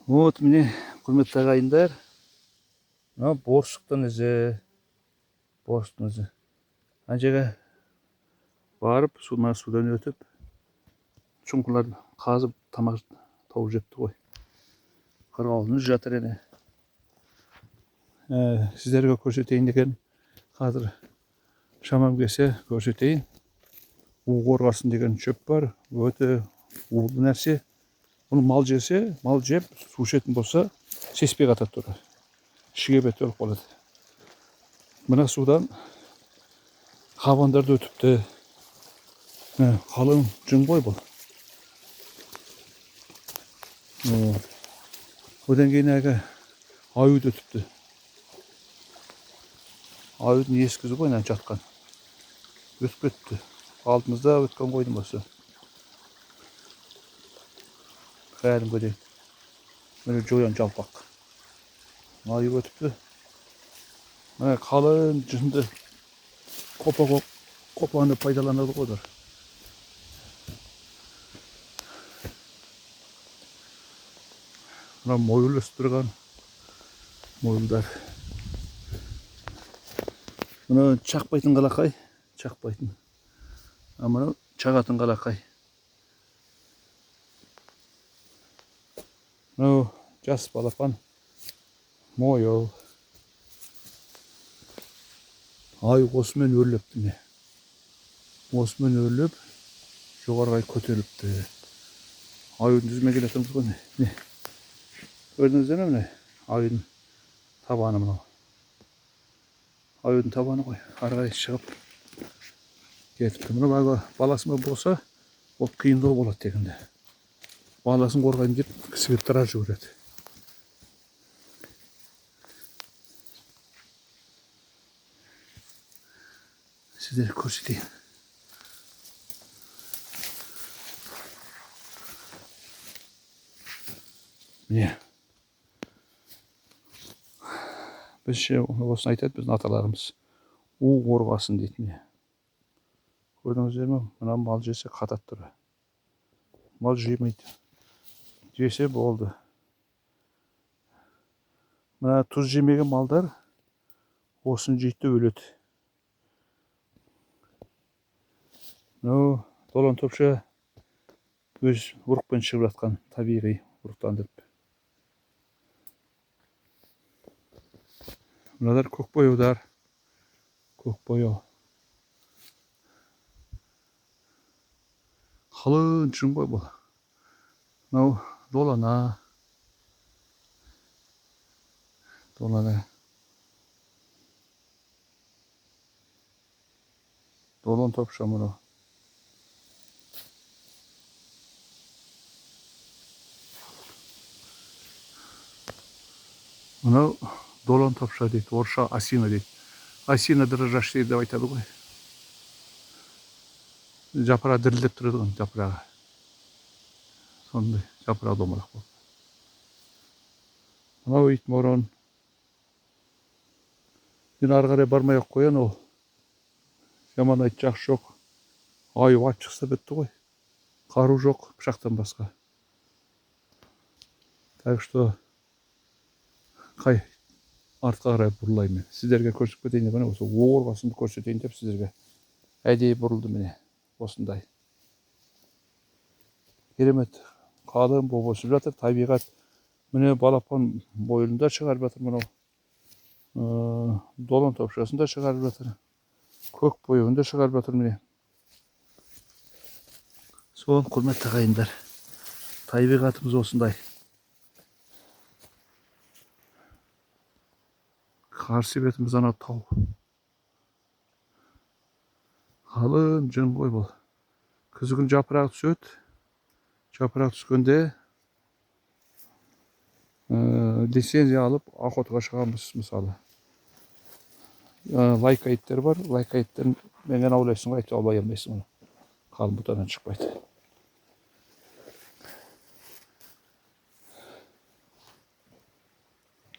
Вот міне құрметті ағайындар, мына борсықтың ізі, ана жерге барып судан өтіп шұңқырларды қазып тамақ тауып жепті ғой. Қырғауылымыз жатыр ене. Сіздерге көрсетейін деген, қазір шамам келсе көрсетейін. У қорғасын деген шөп бар, өте улы нәрсе. Бұны мал жесе, мал жеп су ішетін болса сеспей қатады тұр. Ішіге беті өліп қалады. Мына судан қабандарды өтіпті. Қалың жүн ғой бұл. Одан кейін әгі аюд өтіпті. Аюдың ескізі ғой жатқан. Өтіп кетті. Алдымызда өткен қойдың басы. Кәдімгідей. Міне жоян жалпақ. Аю өтіпті. Мына қалың жүнді қопаны пайдаланады қойдар. Мына мойыл өсіп тұрған мойылдар. Мына чақпайтын қалақай, чақпайтын. Мына чағатын қалақай. Мына жас балапан мойыл. Ай осымен өрлепті ме. Осымен өрлеп, жоғарғай көтеріліпті. Айудың жүзіме келетіміз ғой не. Көрдіңіздер ме міне? Айудың табаны мынау. Айудың табаны ғой. Арғай шығып кетіпті. Мына баласымен болса, ол қиындау болады дегенде. Баласын қорғайын деп кісіге тұра жүгіреді. Сіздер көрсетейін. Міне. Біздше осыны айтады біздің аталарымыз. У қорғасын дейді міне. Көрдіңіздер ме? Мына мал жесе қатады тұр. Мал жемейді. Жесе болды. Мына тұз жемеген малдар осын жейді өледі. Долан топша өз ұрықпен шығып жатқан табиғи ұрықтандырып. Мынадар көкбояудар. Көкбояу. Қалың жүн ғой бұл. Мынау долана. Долан топша мынау. Мынау долан топша дейді, орысша осина дейді. Осина дрожжащая деп айтады ғой. Жапыра дірілдеп тұрады ғой жапырағы. Сондай жапыра домалақ болды. Мынау ит морон. Енді ары қарай бармай ақ қоян ол. Жаман айт жақсы жоқ. Аю ат шықса бітті ғой. Қару жоқ, пышақтан басқа. Так что қай артқа қарай бұрылайын мен. Сіздерге көрсетіп кетейін деп, осы қорғасынды көрсетейін деп сіздерге әдейі бұрылды міне. Осындай. Керемет. Қалың боп өсіп жатыр. Табиғат. Міне балапан мойылында шығарып жатыр мынау. Долан топшасында шығарып жатыр. Көк бояуында шығарып жатыр міне. Соған құрметті ағайындар. Табиғатымыз осындай. Қарсы бетіміз ана тау. Қалың жүн ғой бұл. Күзгі жапырақ түседі. Жапырақ түскенде лицензия алып охотаға шығамыз мысалы. Лайка иттер бар. Лайка иттен менен аулайсың ғой, аулай алмайсың оны. Қалың бұтадан шықпайды.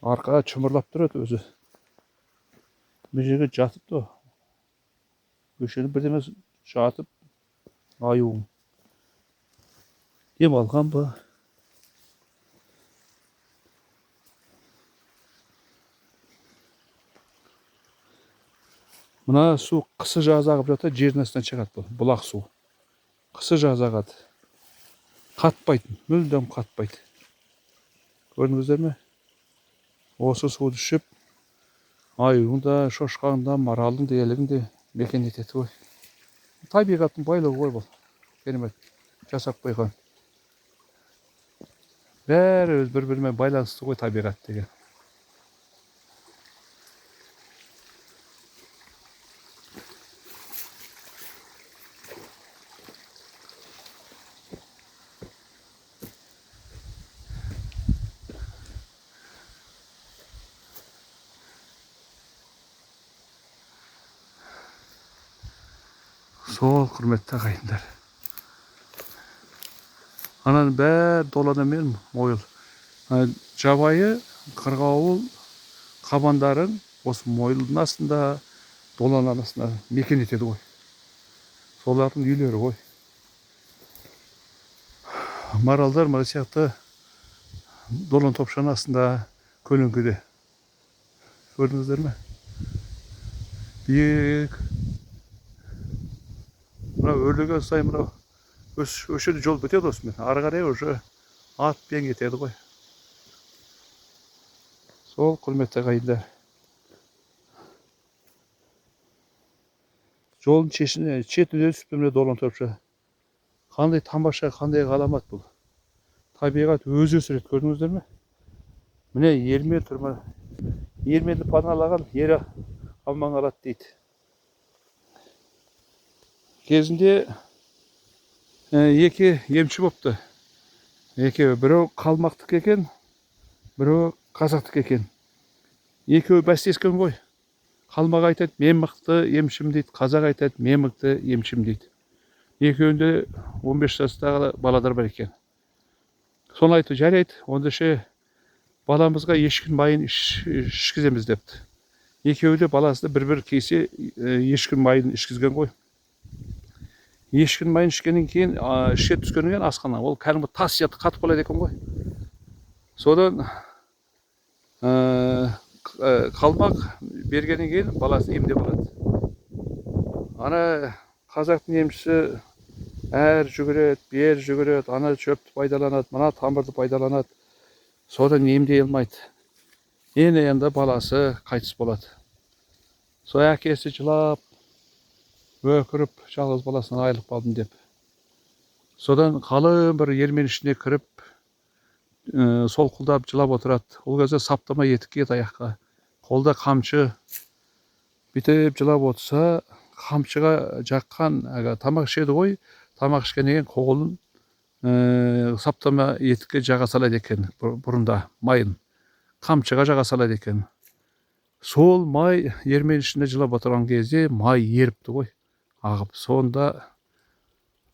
Арқаға чымырлап тұрады өзі. Бір жерге жатыпты. Көшені бірдеме жатып, аюың. Дем алған ба? Мына су қысы жазы ағып жатса жердің астынан шығады бұл бұлақ су. Қысы жазы ағады. Қатпайды, мүлдем қатпайды. Көрдіңіздер ме? Осы суды ішіп, аюдың да, шошқаның да, маралдың да, елігін де мекен етеді ғой. Табиғаттың байлығы ғой бұл. Керемет. Жасап қойған. Бәрі өз бір-бірімен байланысты ғой табиғат деген. Сол құрметті ағайындар. Ананың бәрі долана мен мойыл. Жабайы қырғауыл қабандарын осы мойылдың астында, доланың астында мекен етеді ғой. Солардың үйлері ғой. Маралдар мына сияқты долан топшаның астында көлеңкеде. Көрдіңіздер ме? Биік. Мына өрлеген сайын мына өшеді жол бітеді осымен. Ары қарай уже атпен кетеді ғой. Сол құрметті ағайындар. Жолдың шетіне түсіпті міне долан топша. Қандай тамаша, қандай ғаламат бұл. Табиғат өзі өсіреді, көрдіңіздер ме? Міне ермен тұрма. Ерменді паналаған ері аман қалады дейді. Кезінде екі емші бопты. Екеуі, біреу қалмақтық екен, біреу қазақтық екен. Екеуі бәстескен ғой. Қалмақ айтады, мен мықты емшім дейді, қазақ айтады, мен мықты емшім дейді. Екеуінде 15 жастағы баладар бар екен. Соны айтты, жарайды, онда баламызға ешкінің майын ішкіземіз депті. Екеуі де баласына бір кесе ешкінің майын ішкізген ғой. Ешкінің майын ішкеннен кейін, ішке түскеннен кейін асқана, ол кәдімгі тас сияқты қатып қалады екен ғой. Содан қалмақ бергеннен кейін баласын емдеп алады. Ана қазақтың емшісі әр жүгіреді, бер жүгіреді, ана шөпті пайдаланады, мына тамырды пайдаланады. Содан емдей алмайды. Енді баласы қайтыс болады. Сол әкесі жылап, өкіріп, жалғыз баласынан айырылып қалдым деп. Содан қалың бір ермен ішіне кіріп, солқылдап жылап отырады. Ол кезде саптама етік киеді аяққа. Қолда қамшы. Бүйтіп жылап отырса, қамшыға жаққан тамақ ішеді ғой. Тамақ ішкеннен кейін қолын саптама етікке жаға салады екен бұрында майын. Қамшыға жаға салады екен. Сол май ермен ішінде жылап отырған кезде май еріпті ғой. Ағып. Сонда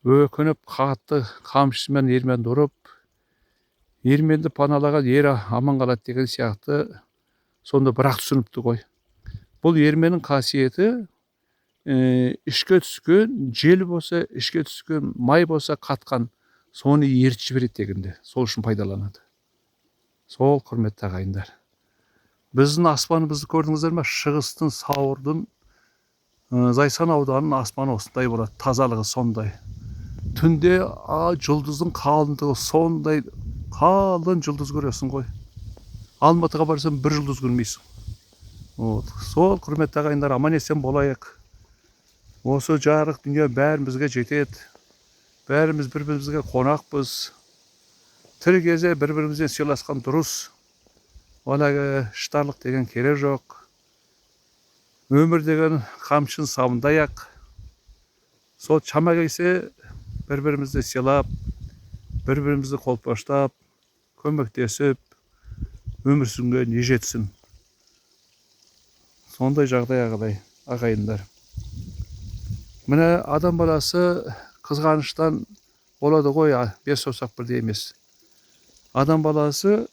өкініп қатты қамшысымен ерменді ұрып, ерменді паналаған ері аман қалады деген сияқты сонда бірақ түсініпті ғой. Бұл ерменнің қасиеті ішке түскен жел болса, ішке түскен май болса қатқан, соны ертіп жібереді дегенде. Сол үшін пайдаланады. Сол құрметті ағайындар. Біздің аспанымызды көрдіңіздер ме? Шығыстың, Сауырдың, Зайсан ауданының аспаны осындай болады, тазалығы сондай. Түнде жұлдыздың қалыңдығы сондай, қалың жұлдыз көресің ғой. Алматыға барсаң бір жұлдыз көрмейсің. Сол құрметті ағайындар, аман есен болайық. Осы жарық дүние бәрімізге жетеді. Бәріміз бір-бірімізге қонақпыз. Тірі кезде бір-бірімізден сыйласқан дұрыс. Оларға шыдарлық деген керек жоқ. Өмір деген қамшының сабындай ақ. Сол шама келсе бір-бірімізді сыйлап, бір-бірімізді қолпаштап, көмектесіп, өмір сүргенге не жетсін. Сондай жағдай ағайындар. Міне адам баласы қызғаныштан болады ғой, бес саусақ бірдей емес. Адам баласы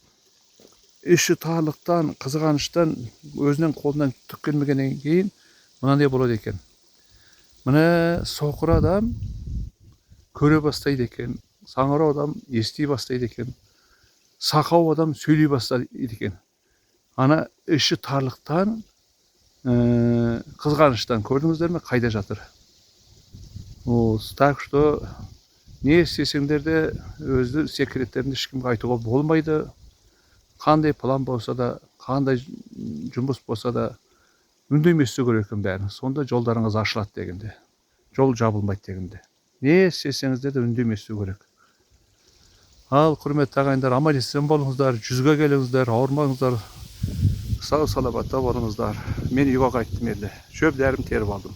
іші тарлықтан, қызғаныштан, өзінің қолынан түк келмегеннен кейін мынандай болады екен. Міне соқыр адам көре бастайды екен, саңырау адам ести бастайды екен, сақау адам сөйлей бастайды екен. Ана іші тарлықтан Kızганычтан көрдүңүздөр ме кайда жатыр? Так что не істесеңдер де өзі секреттерин эч кимге айтууга болбойт. Кандай план болса да, кандай жумуш болса да үндемесе керек экен бәрин. Сонда жолдарыңыз ачылат дегенде. Жол жабылмайт дегенде. Не істесеңиздер де үндемесе керек. Ал құрметті ағайындар, аман есен болыңыздар, жүзге келіңіздер, ауырмаңыздар, сау саламатта болыңыздар. Мен үйге қайттым енді. Шөп дәрім теріп алдым.